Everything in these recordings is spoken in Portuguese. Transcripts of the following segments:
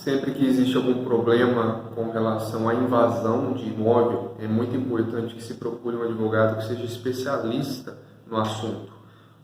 Sempre que existe algum problema com relação à invasão de imóvel, é muito importante que se procure um advogado que seja especialista no assunto,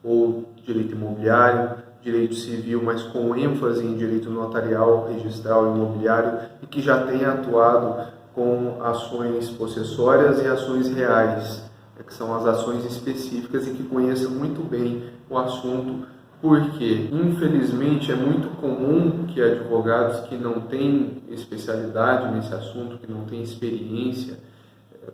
ou direito imobiliário, direito civil, mas com ênfase em direito notarial, registral e imobiliário, e que já tenha atuado com ações possessórias e ações reais, que são as ações específicas e que conheça muito bem o assunto, porque, infelizmente, é muito comum que advogados que não têm especialidade nesse assunto, que não têm experiência,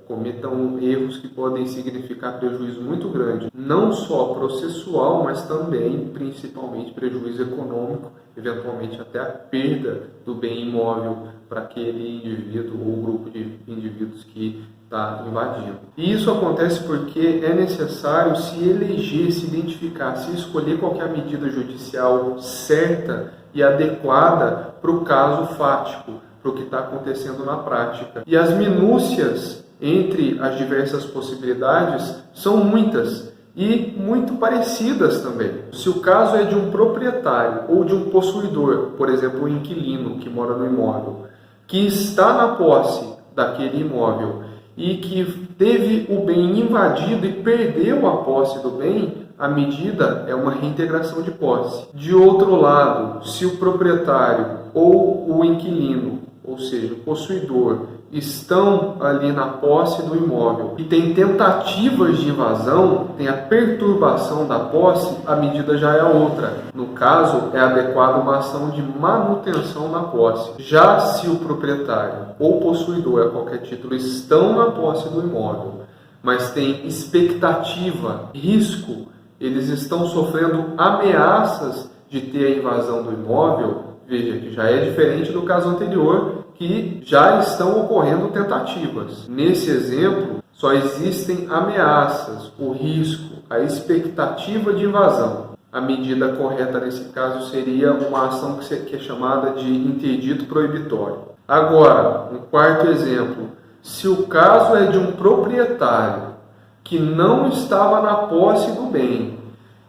cometam erros que podem significar prejuízo muito grande, não só processual, mas também, principalmente, prejuízo econômico, eventualmente até a perda do bem imóvel para aquele indivíduo ou grupo de indivíduos que está invadindo. E isso acontece porque é necessário se eleger, se identificar, se escolher qual que é a medida judicial certa e adequada para o caso fático, para o que está acontecendo na prática. E as minúcias entre as diversas possibilidades são muitas e muito parecidas também. Se o caso é de um proprietário ou de um possuidor, por exemplo, um inquilino que mora no imóvel, que está na posse daquele imóvel e que teve o bem invadido e perdeu a posse do bem, a medida é uma reintegração de posse. De outro lado, se o proprietário ou o inquilino, ou seja, o possuidor, estão ali na posse do imóvel e tem tentativas de invasão, tem a perturbação da posse, a medida já é outra. No caso, é adequada uma ação de manutenção da posse. Já se o proprietário ou possuidor, a qualquer título, estão na posse do imóvel, mas tem expectativa, risco, eles estão sofrendo ameaças de ter a invasão do imóvel, veja que já é diferente do caso anterior, que já estão ocorrendo tentativas. Nesse exemplo, só existem ameaças, o risco, a expectativa de invasão. A medida correta nesse caso seria uma ação que é chamada de interdito proibitório. Agora, um quarto exemplo, se o caso é de um proprietário que não estava na posse do bem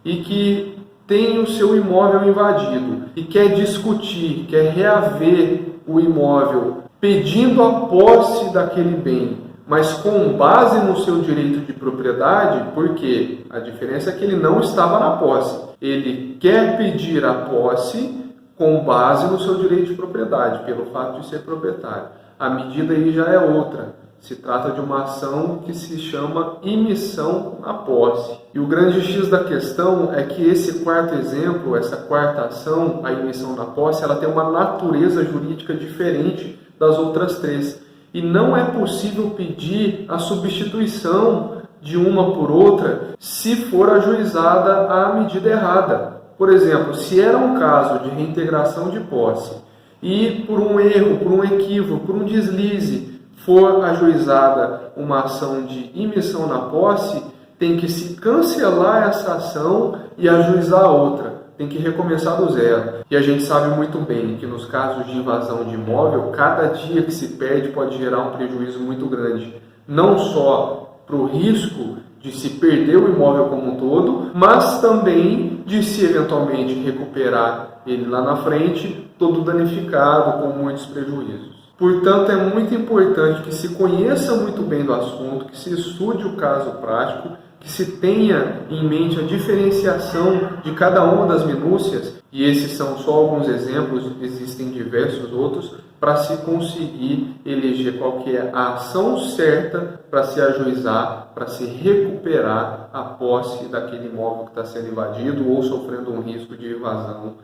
e que tem o seu imóvel invadido e quer discutir, quer reaver o imóvel pedindo a posse daquele bem, mas com base no seu direito de propriedade, porque a diferença é que ele não estava na posse. Ele quer pedir a posse com base no seu direito de propriedade, pelo fato de ser proprietário. A medida aí já é outra. Se trata de uma ação que se chama imissão na posse. E o grande X da questão é que esse quarto exemplo, essa quarta ação, a imissão na posse, ela tem uma natureza jurídica diferente das outras três. E não é possível pedir a substituição de uma por outra se for ajuizada a medida errada. Por exemplo, se era um caso de reintegração de posse e por um erro, por um equívoco, por um deslize, for ajuizada uma ação de imissão na posse, tem que se cancelar essa ação e ajuizar outra. Tem que recomeçar do zero. E a gente sabe muito bem que nos casos de invasão de imóvel, cada dia que se perde pode gerar um prejuízo muito grande. Não só para o risco de se perder o imóvel como um todo, mas também de se eventualmente recuperar ele lá na frente, todo danificado, com muitos prejuízos. Portanto, é muito importante que se conheça muito bem do assunto, que se estude o caso prático, que se tenha em mente a diferenciação de cada uma das minúcias, e esses são só alguns exemplos, existem diversos outros, para se conseguir eleger qual que é a ação certa para se ajuizar, para se recuperar a posse daquele imóvel que está sendo invadido ou sofrendo um risco de invasão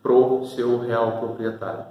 para o seu real proprietário.